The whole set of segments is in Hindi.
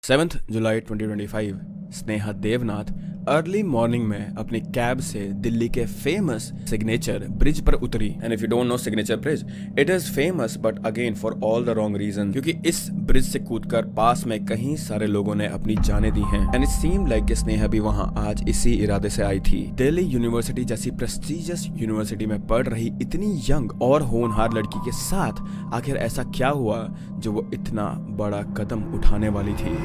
7 जुलाई 2025 स्नेहा देवनाथ अर्ली मॉर्निंग में अपनी कैब से दिल्ली के फेमस सिग्नेचर ब्रिज पर उतरी। And if you don't know signature bridge, it is famous but again for all the wrong reason, क्योंकि इस ब्रिज से कूदकर पास में कई सारे लोगों ने अपनी जानें दी हैं। एंड इट सीम्ड लाइक कि स्नेहा भी वहां आज इसी इरादे से आई थी। दिल्ली यूनिवर्सिटी जैसी प्रेस्टिजियस यूनिवर्सिटी में पढ़ रही इतनी यंग और होनहार लड़की के साथ आखिर ऐसा क्या हुआ जो वो इतना बड़ा कदम उठाने वाली थी।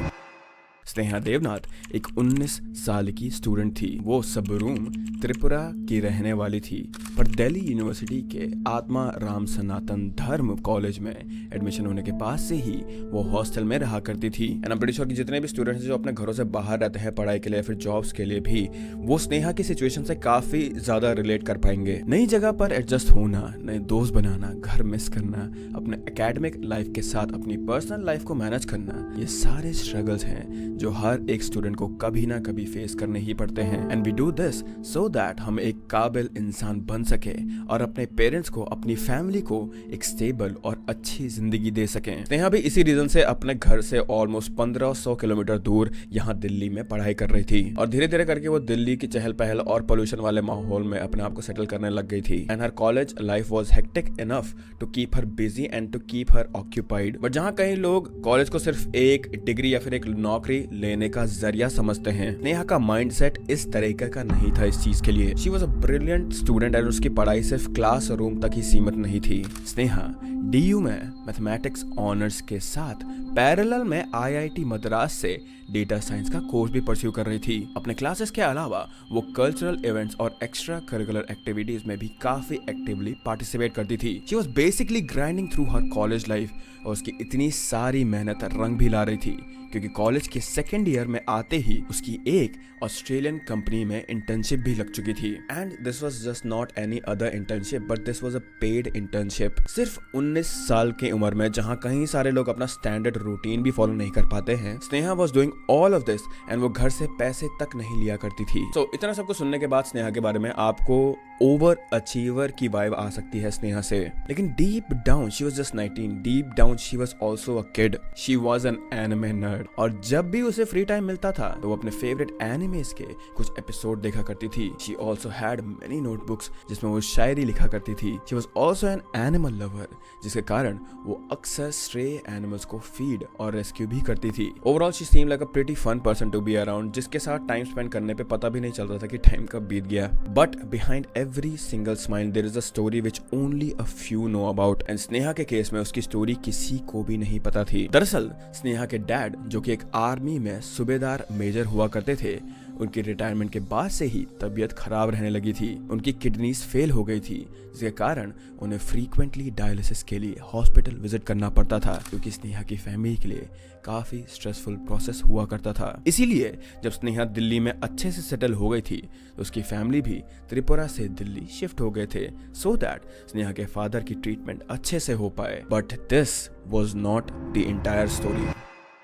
स्नेहा देवनाथ एक 19 साल की स्टूडेंट थी। वो सबरूम त्रिपुरा की रहने वाली थी, पर दिल्ली यूनिवर्सिटी के आत्मा राम सनातन धर्म कॉलेज में एडमिशन होने के बाद से ही वो हॉस्टल में रहा करती थी। And I am pretty sure कि जितने भी स्टूडेंट्स जो अपने घरों से बाहर रहते हैं पढ़ाई के लिए फिर जॉब्स के लिए भी, वो स्नेहा की सिचुएशन से काफी ज्यादा रिलेट कर पाएंगे। नई जगह पर एडजस्ट होना, नए दोस्त बनाना, घर मिस करना, अपने एकेडमिक लाइफ के साथ अपनी पर्सनल लाइफ को मैनेज करना, ये सारे स्ट्रगल्स हैं जो हर एक स्टूडेंट को कभी ना कभी फेस करने ही पड़ते हैं। And we do this so that हम एक काबिल इंसान बन सके और अपने पेरेंट्स को, अपनी फैमिली को एक स्टेबल और अच्छी जिंदगी दे सकें। स्नेहा भी इसी रीजन से अपने घर से ऑलमोस्ट 1500 किलोमीटर दूर यहाँ दिल्ली में पढ़ाई कर रही थी, और धीरे धीरे करके वो दिल्ली की चहल पहल और पोल्यूशन वाले माहौल में अपने आप को सेटल करने लग गई थी। And her college life was hectic enough to keep her busy and to keep her occupied. But जहाँ कई लोग कॉलेज को सिर्फ एक डिग्री या फिर एक नौकरी लेने का जरिया समझते हैं, स्नेहा का माइंडसेट इस तरीके का नहीं था इस चीज के लिए। She was a brilliant student and उसकी पढ़ाई सिर्फ क्लास रूम तक ही सीमित नहीं थी। स्नेहा डीयू में मैथमेटिक्स ऑनर्स के साथ पैरेलल में आईआईटी मद्रास से डेटा साइंस का कोर्स भी परस्यू कर रही थी। अपने क्लासेस के अलावा वो कल्चरल इवेंट्स और एक्स्ट्रा करिकुलर एक्टिविटीज में भी काफी एक्टिवली पार्टिसिपेट करती थी। She was basically grinding through her college life, और उसकी इतनी सारी मेहनत रंग भी ला रही थी क्योंकि कॉलेज के सेकेंड ईयर में आते ही उसकी एक ऑस्ट्रेलियन कंपनी में इंटर्नशिप भी लग चुकी थी। And this was just not any other internship but this was a paid internship. सिर्फ 19 साल की उम्र में, जहां कई सारे लोग अपना स्टैंडर्ड रूटीन भी फॉलो नहीं कर पाते हैं, Sneha was doing all of this and वो घर से पैसे तक नहीं लिया करती थी। सो इतना सब कुछ सुनने के बाद स्नेहा के बारे में आपको ओवर अचीवर की वाइब आ सकती है स्नेहा से, लेकिन deep down she was just 19। Deep down she was also a kid. She was an anime nerd, और जब भी उसे फ्री टाइम मिलता था तो वो अपने फेवरेट एनिमेस के कुछ एपिसोड देखा करती थी। She also had many notebooks जिसमें वो शायरी लिखा करती थी। She was also an animal lover, जिसके कारण वो अक्सर स्ट्रे एनिमल्स को फीड और रेस्क्यू भी करती थी। Overall she seemed like a pretty fun person to be around, जिसके साथ टाइम स्पेंड करने पे पता भी नहीं चल रहा था कि टाइम कब बीत गया। But behind every single smile there is a story which only a few know about, and Sneha के केस में उसकी स्टोरी किसी को भी नहीं पता थी। दरअसल स्नेहा के डैड, जो कि एक आर्मी में सूबेदार मेजर हुआ करते थे, उनकी रिटायरमेंट के बाद से ही तबीयत खराब रहने लगी थी। उनकी किडनीज फेल हो गई थी, जिसके कारण उन्हें फ्रीक्वेंटली डायलिसिस के लिए हॉस्पिटल विजिट करना पड़ता था, क्योंकि स्नेहा की फैमिली के लिए काफी स्ट्रेसफुल प्रोसेस हुआ करता था। इसीलिए जब स्नेहा दिल्ली में अच्छे से सेटल हो गई थी तो उसकी फैमिली भी त्रिपुरा से दिल्ली शिफ्ट हो गए थे, सो दैट स्नेहा के फादर की ट्रीटमेंट अच्छे से हो पाए। But this was not the entire story.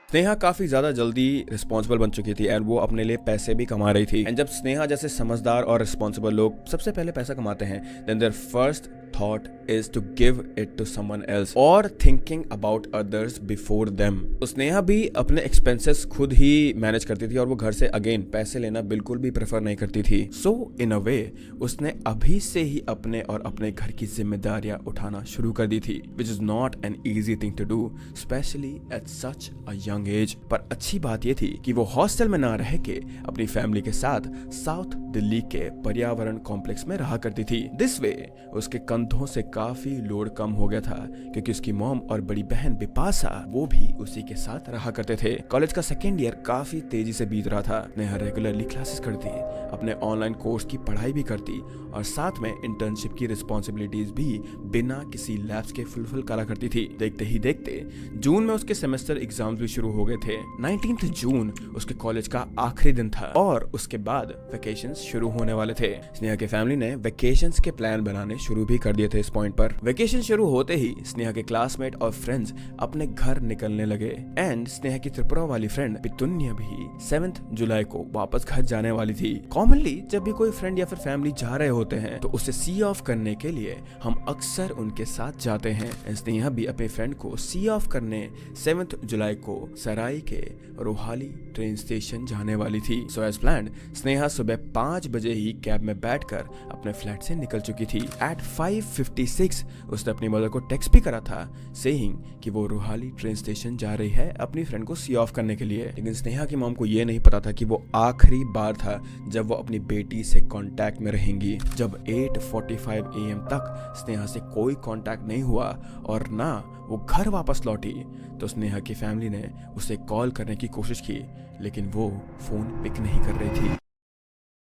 Sneha काफी ज्यादा जल्दी रिस्पॉन्सिबल बन चुकी थी एंड वो अपने लिए पैसे भी कमा रही थी। एंड जब स्नेहा जैसे समझदार और रिस्पॉन्सिबल लोग सबसे पहले पैसा कमाते हैं, then their first thought is to give it to someone else or thinking about others before them। तो स्नेहा भी अपने एक्सपेंसेस खुद ही मैनेज करती थी और वो घर से अगेन पैसे लेना बिल्कुल भी प्रेफर नहीं करती थी। सो इन अ वे उसने अभी से ही अपने और अपने घर की जिम्मेदारियां उठाना शुरू कर दी थी, which is not an easy thing to do, especially at such a young age। पर अच्छी बात ये थी कि वो हॉस्टल में ना रह के अपनी फैमिली के साथ साउथ दिल्ली के पर्यावरण कॉम्प्लेक्स में रहा करती थी। दिस वे उसके कंधों से काफी लोड कम हो गया था, क्योंकि उसकी मॉम और बड़ी बहन बिपाशा वो भी उसी के साथ रहा करते थे। कॉलेज का सेकेंड ईयर काफी तेजी से बीत रहा था। नेहा रेगुलरली क्लासेस करती, अपने ऑनलाइन कोर्स की पढ़ाई भी करती और साथ में इंटर्नशिप की रिस्पॉन्सिबिलिटीज भी बिना किसी लैब्स के फुलफिल करा करती थी। देखते ही देखते जून में उसके सेमेस्टर एग्जाम्स भी शुरू हो गए थे। 19 जून उसके कॉलेज का आखिरी दिन था और उसके बाद वेकेशंस शुरू होने वाले थे। स्नेहा के फैमिली ने वेकेशंस के प्लान बनाने शुरू भी कर दिए थे इस पॉइंट पर। वेकेशन शुरू होते ही स्नेहा के क्लासमेट और फ्रेंड्स अपने घर निकलने लगे एंड स्नेहा की त्रिपुरा वाली फ्रेंड पितुन्या भी 7 जुलाई को वापस घर जाने वाली थी। कॉमनली जब भी कोई फ्रेंड या फिर फैमिली जा रहे होते हैं तो उसे सी ऑफ करने के लिए हम अक्सर उनके साथ जाते हैं। स्नेहा भी अपने फ्रेंड को सी ऑफ करने 7 जुलाई को सराय के रोहाली ट्रेन स्टेशन जाने वाली थी। सो एज प्लान्ड स्नेहा सुबह 5 बजे ही कैब में बैठकर अपने फ्लैट से निकल चुकी थी। एट 5:56 उसने अपनी मदर को टेक्स्ट भी करा था सेइंग कि वो रोहाली ट्रेन स्टेशन जा रही है अपनी फ्रेंड को सी ऑफ करने के लिए। लेकिन स्नेहा की मॉम को ये नहीं पता था कि वो आखिरी बार था जब वो अपनी बेटी से कांटेक्ट में रहेंगी। जब 8:45 AM तक स्नेहा से कोई कांटेक्ट नहीं हुआ और ना वो घर वापस लौटी तो स्नेहा की फैमिली ने उसे कॉल करने की कोशिश की, लेकिन वो फोन पिक नहीं कर रही थी।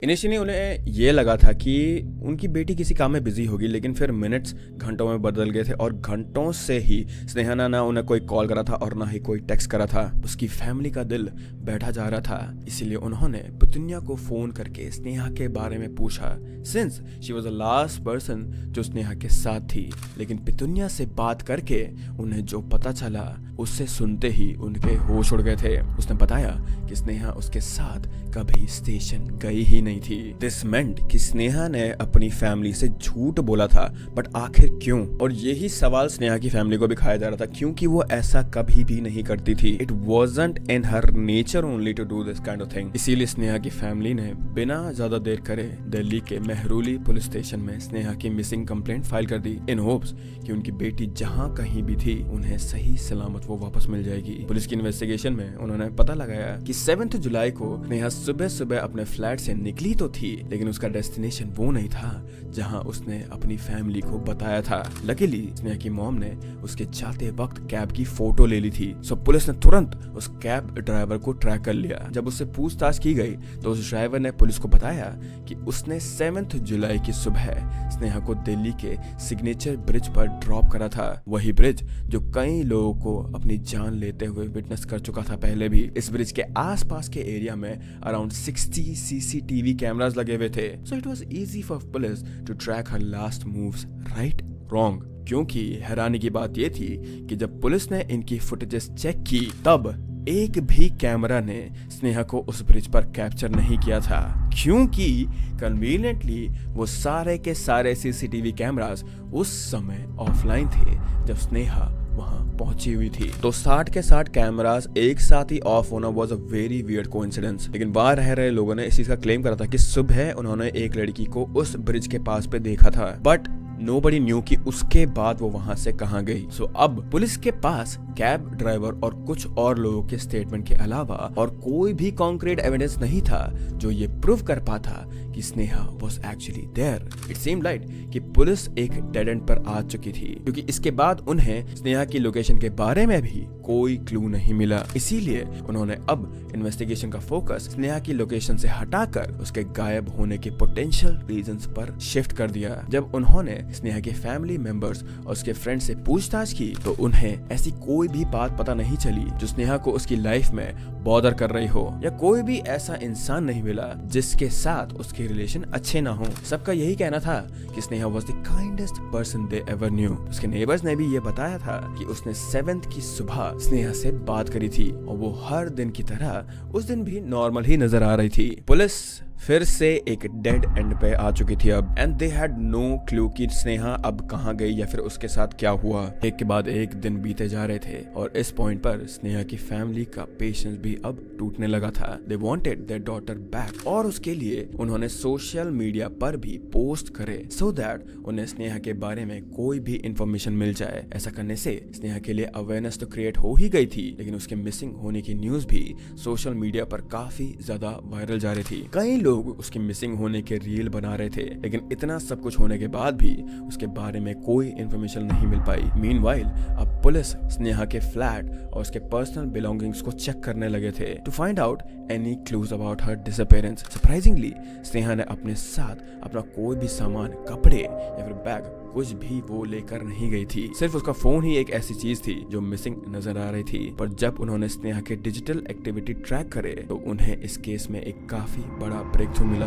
इनिशियली उन्हें ये लगा था कि उनकी बेटी किसी काम में बिजी होगी, लेकिन फिर मिनट्स घंटों में बदल गए थे और घंटों से ही स्नेहा ना उन्हें कोई कॉल करा था और ना ही कोई टेक्स्ट करा था। उसकी फैमिली का दिल बैठा जा रहा था, इसीलिए उन्होंने पितुन्या को फोन करके स्नेहा के बारे में पूछा since she was the last person जो स्नेहा के साथ थी। लेकिन पितुन्या से बात करके उन्हें जो पता चला उससे सुनते ही उनके होश उड़ गए थे। उसने बताया कि स्नेहा उसके साथ कभी स्टेशन गई ही नहीं थी। दिस मेंट कि स्नेहा ने अपनी फैमिली से झूठ बोला था, बट आखिर क्यों? और यही सवाल स्नेहा की फैमिली को भी खाया जा रहा था, क्योंकि वो ऐसा कभी भी नहीं करती थी। It wasn't in her nature only to do this kind of thing. इसीलिए स्नेहा की फैमिली ने बिना ज्यादा देर करे दिल्ली के मेहरौली पुलिस स्टेशन में स्नेहा की मिसिंग कंप्लेंट फाइल कर दी इन होप्स कि उनकी बेटी जहां कहीं भी थी उन्हें सही सलामत वो वापस मिल जाएगी। पुलिस की इन्वेस्टिगेशन में उन्होंने पता लगाया कि 7 जुलाई को स्नेहा सुबह सुबह अपने फ्लैट से निकली तो थी, लेकिन उसका डेस्टिनेशन वो नहीं था जहां उसने अपनी फैमिली को बताया था। लकीली स्नेहा की मॉम ने उसके जाते वक्त कैब की फोटो ले ली थी। सो पुलिस ने तुरंत उस कैब ड्राइवर को ट्रैक कर लिया। जब उससे पूछताछ की गई तो उस ड्राइवर ने पुलिस को बताया कि उसने 7 जुलाई की सुबह स्नेहा को दिल्ली के सिग्नेचर ब्रिज पर ड्रॉप करा था। वही ब्रिज जो कई लोगों को अपनी जान लेते हुए विटनेस कर चुका था पहले भी। इस ब्रिज के आसपास के एरिया में अराउंड 60 CCTV कैमरास लगे हुए थे। So it was easy for police to track her last moves, right wrong. क्योंकि हैरानी की बात यह थी कि जब पुलिस ने इनकी फुटेजेस चेक की तब एक भी कैमरा ने स्नेहा को उस ब्रिज पर कैप्चर नहीं किया था, क्योंकि कन्वीनियंटली वो सारे के सारे CCTV कैमरास उस समय ऑफलाइन थे जब स्नेहा वहां पहुंची हुई थी। तो 60 के 60 कैमरास एक साथ ही ऑफ होना was a very weird coincidence. लेकिन वहां रह रहे लोगों ने इस चीज का क्लेम करा था कि सुबह उन्होंने एक लड़की को उस ब्रिज के पास पे देखा था, बट नोबडी न्यू कि उसके बाद वो वहां से कहां गई। सो अब पुलिस के पास कैब ड्राइवर और कुछ और लोगों के स्टेटमेंट के अलावा और कोई भी कॉन्क्रीट एविडेंस नहीं था जो ये प्रूव कर पाता कि Sneha was actually there. It seemed like कि पुलिस एक डेड एंड पर आ चुकी थी, क्योंकि इसके बाद उन्हें स्नेहा की लोकेशन के बारे में भी कोई क्लू नहीं मिला। इसीलिए उन्होंने अब इन्वेस्टिगेशन का फोकस स्नेहा की लोकेशन से हटाकर उसके गायब होने के पोटेंशियल रीजंस पर शिफ्ट कर दिया। जब उन्होंने स्नेहा के फैमिली मेंबर्स और उसके फ्रेंड से पूछताछ की तो उन्हें ऐसी कोई भी बात पता नहीं चली जो स्नेहा को उसकी लाइफ में बॉदर कर रही हो, या कोई भी ऐसा इंसान नहीं मिला जिसके साथ उसके रिलेशन अच्छे ना हो। सबका यही कहना था कि Sneha was the kindest person they ever new. उसके नेबर्स ने भी ये बताया था कि उसने 7th की सुबह स्नेहा से बात करी थी और वो हर दिन की तरह उस दिन भी नॉर्मल ही नजर आ रही थी। पुलिस फिर से एक डेड एंड पे आ चुकी थी अब, and they had no clue कि स्नेहा अब कहां गई या फिर उसके साथ क्या हुआ। एक के बाद एक दिन बीते जा रहे थे और इस पॉइंट पर स्नेहा की फैमिली का पेशेंस भी अब टूटने लगा था। They wanted there daughter back और उसके लिए उन्होंने सोशल मीडिया पर भी पोस्ट करे सो दैट उन्हें स्नेहा के बारे में कोई भी इंफॉर्मेशन मिल जाए। ऐसा करने से स्नेहा के लिए अवेयरनेस तो क्रिएट हो ही गई थी, लेकिन उसके मिसिंग होने की न्यूज भी सोशल मीडिया पर काफी ज्यादा वायरल जा रही थी। कई लोग उसके मिसिंग होने के रील बना रहे थे, लेकिन इतना सब कुछ होने के बाद भी उसके बारे में कोई इंफॉर्मेशन नहीं मिल पाई। मीनवाइल अब पुलिस स्नेहा के फ्लैट और उसके पर्सनल बिलोंगिंग्स को चेक करने लगे थे to find out any clues about her disappearance. Surprisingly Sneha ने अपने साथ अपना कोई भी सामान, कपड़े या फिर बैग कुछ भी वो लेकर नहीं गई थी। सिर्फ उसका फोन ही एक ऐसी चीज थी जो मिसिंग नजर आ रही थी। पर जब उन्होंने स्नेहा के डिजिटल एक्टिविटी ट्रैक करे तो उन्हें इस केस में एक काफी बड़ा ब्रेक थ्रू मिला।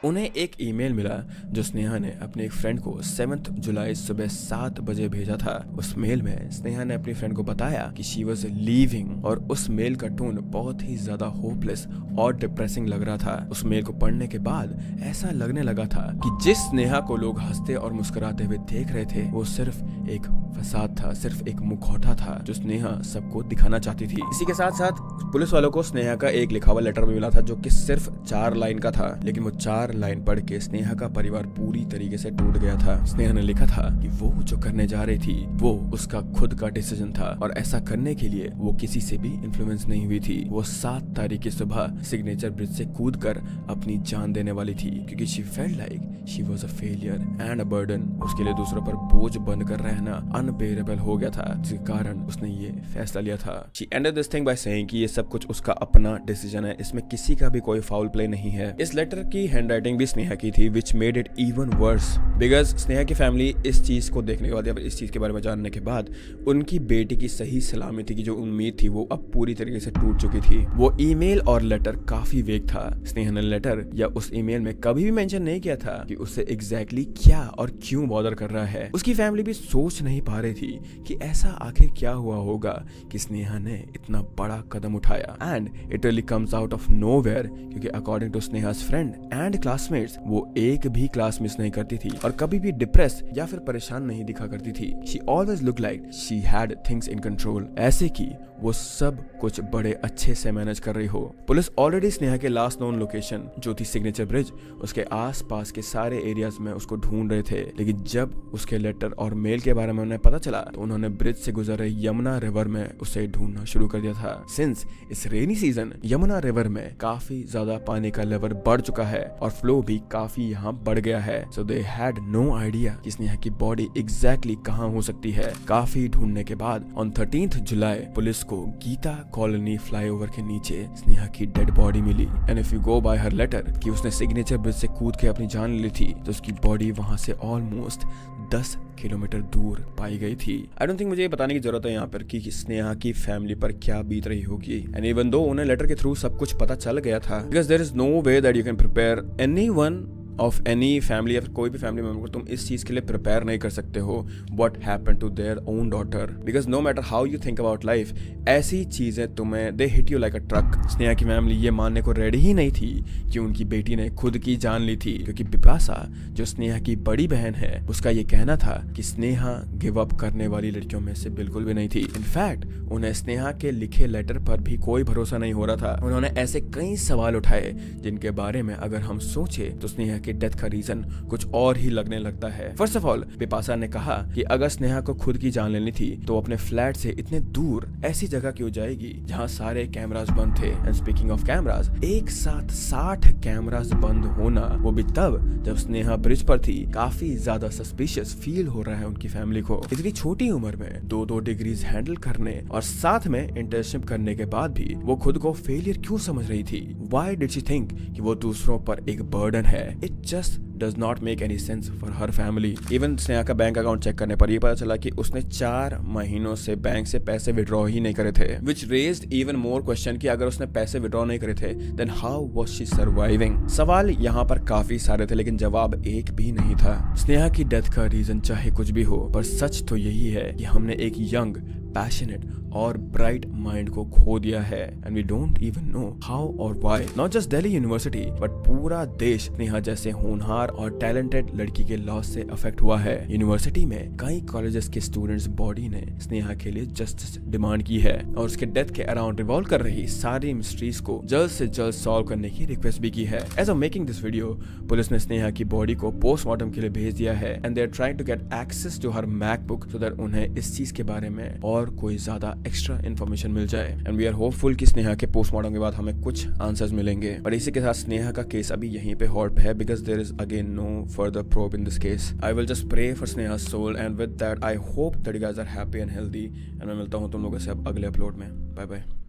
उन्हें एक ईमेल मिला जो स्नेहा ने अपने एक फ्रेंड को 7 जुलाई सुबह 7 बजे भेजा था। उस मेल में स्नेहा ने अपनी फ्रेंड को बताया कि शी वाज लीविंग और उस मेल का टोन बहुत ही ज्यादा होपलेस और डिप्रेसिंग लग रहा था। उस मेल को पढ़ने के बाद ऐसा लगने लगा था कि जिस स्नेहा को लोग हंसते और मुस्कुराते हुए देख रहे थे वो सिर्फ एक फसाद था, सिर्फ एक मुखौटा था जो स्नेहा सबको दिखाना चाहती थी। इसी के साथ साथ पुलिस वालों को स्नेहा का एक लिखा हुआ लेटर भी मिला था जो कि सिर्फ 4 लाइन का था, लेकिन वो 4 लाइन पढ़ के स्नेहा का परिवार पूरी तरीके से टूट गया था। स्नेहा ने लिखा था कि वो जो करने जा रही थी वो उसका खुद का डिसीजन था और ऐसा करने के लिए वो किसी से भी इन्फ्लुएंस नहीं हुई थी। वो 7 तारीख की सुबह सिग्नेचर ब्रिज से कूदकर अपनी जान देने वाली थी क्योंकि she felt like she was a failure and a burden. उसके लिए दूसरों पर बोझ बनकर रहना अनबेरेबल हो गया था, जिसके कारण उसने ये फैसला लिया था। She ended this thing by saying कि ये सब कुछ उसका अपना डिसीजन है, इसमें किसी का भी कोई फाउल प्ले नहीं है। इस लेटर की हैंडराइटिंग भी स्नेहा की थी which made it even worse because Sneha की फैमिली इस चीज को देखने के बाद या फिर इस चीज के बारे में जानने के बाद उनकी बेटी की सही सलामती की जो उम्मीद थी वो अब पूरी तरीके से टूट चुकी थी। वो ईमेल और लेटर काफी वेग था। स्नेहा ने लेटर या उस ईमेल में कभी भी मेंशन नहीं किया था कि उसे एग्जैक्टली क्या और क्यों बॉदर कर रहा है। उसकी फैमिली भी सोच नहीं पा रही थी कि ऐसा आखिर क्या हुआ होगा कि स्नेहा ने इतना बड़ा कदम उठाया। And it really comes out of nowhere क्योंकि according to Sneha's friend and classmates वो एक भी क्लास मिस नहीं करती थी और कभी भी डिप्रेस या फिर परेशान नहीं दिखा करती थी। She always look like she had things in control, ऐसे कि वो सब कुछ बड़े अच्छे से मैनेज कर रही हो। पुलिस ऑलरेडी स्नेहा के लास्ट नोन लोकेशन जो थी सिग्नेचर ब्रिज, उसके आसपास के सारे एरियाज में उसको ढूंढ रहे थे, लेकिन जब उसके लेटर और मेल के बारे में उन्हें पता चला तो उन्होंने ब्रिज से गुजर रहे यमुना रिवर में उसे ढूंढना शुरू कर दिया था। सिंस इस रेनी सीजन यमुना रिवर में काफी ज्यादा पानी का लेवल बढ़ चुका है और फ्लो भी काफी यहाँ बढ़ गया है, सो दे हैड नो आइडिया कि स्नेहा की बॉडी एग्जैक्टली कहाँ हो सकती है। काफी ढूंढने के बाद ऑन 13 जुलाई पुलिस को गीता कॉलोनी फ्लाईओवर के नीचे स्नेहा की डेड बॉडी मिली। And if you go by her letter कि उसने सिग्नेचर ब्रिज से कूद के अपनी जान ली थी तो उसकी बॉडी वहां से ऑलमोस्ट 10 किलोमीटर दूर पाई गई थी। आई डोंट थिंक मुझे ये बताने की जरूरत है यहाँ पर कि स्नेहा की फैमिली पर क्या बीत रही होगी। एंड इवन दो उन्हें लेटर के थ्रू सब कुछ पता चल गया था, because there is no way that you can prepare anyone of any family या फिर कोई भी फैमिली मेंबर को तुम इस चीज के लिए प्रिपेयर नहीं कर सकते हो what happened to their own daughter, because no matter how you think about life ऐसी चीजें तुम्हें they hit you like a truck. Sneha की फैमिली ये मानने को रेडी ही नहीं थी कि उनकी बेटी ने खुद की जान ली थी, क्योंकि बिपाशा जो स्नेहा की बड़ी बहन है उसका ये कहना था कि स्नेहा गिव अप करने वाली लड़कियों में से बिल्कुल भी नहीं थी। इनफैक्ट उन्हें स्नेहा के लिखे लेटर पर भी कोई भरोसा नहीं हो रहा था। उन्होंने ऐसे कई सवाल उठाए जिनके बारे में अगर हम सोचे तो स्नेहा की डेथ का रीजन कुछ और ही लगने लगता है। फर्स्ट ऑफ ऑल बिपाशा ने कहा कि अगर स्नेहा को खुद की जान लेनी थी तो अपने फ्लैट से इतने दूर ऐसी जगह क्यों जाएगी जहां सारे कैमरास बंद थे। एंड स्पीकिंग ऑफ कैमरास, एक साथ 60 कैमरास बंद होना, वो भी तब जब स्नेहा ब्रिज पर थी, काफी ज्यादा सस्पिशियस फील हो रहा है उनकी फैमिली को। इतनी छोटी उम्र में 2-2 डिग्रीज हैंडल करने और साथ में इंटर्नशिप करने के बाद भी वो खुद को फेलियर क्यों समझ रही थी? Why did she think कि वो दूसरों पर एक बर्डन है? It just does not make any sense for her family. Even Sneha का बैंक अकाउंट चेक करने पर ये पता चला कि उसने 4 महीनों से बैंक से पैसे विड्रॉ ही नहीं करे थे, which raised even more question कि अगर उसने पैसे विड्रॉ नहीं करे थे then how was she surviving? सवाल यहाँ पर काफी सारे थे लेकिन जवाब एक भी नहीं था। स्नेहा की डेथ का रीजन चाहे कुछ भी हो, पर सच तो यही है कि हमने एक यंग, पैशनेट और ब्राइट माइंड को खो दिया है and we don't even know how or why. Not just Delhi university but पूरा देश स्नेहा जैसे होनहार और टैलेंटेड लड़की के लॉस से अफेक्ट हुआ है। यूनिवर्सिटी में कई कॉलेजेस के स्टूडेंट्स बॉडी ने स्नेहा के लिए जस्टिस डिमांड की है और उसके डेथ के अराउंड रिवॉल्व कर रही सारी मिस्ट्रीज को जल्द से जल्द सॉल्व करने की रिक्वेस्ट भी की है। As of making this video, police ने स्नेहा की बॉडी को पोस्टमार्टम के लिए भेज दिया है and they are trying to get access to her MacBook so that उन्हें इस चीज के बारे में और कोई ज्यादा एक्स्ट्रा इन्फॉर्मेशन मिल जाए। एंड वी आर होपफुल कि स्नेहा के पोस्टमार्टम के बाद हमें कुछ आंसर्स मिलेंगे। और इसी के साथ स्नेहा का केस अभी यहीं पे हॉल्ट पे है because there is again no further probe in this case. I will just pray for Sneha's soul and with that I hope that you guys are happy and healthy. And मैं मिलता हूँ तुम लोगों से अब अगले अपलोड में। Bye bye.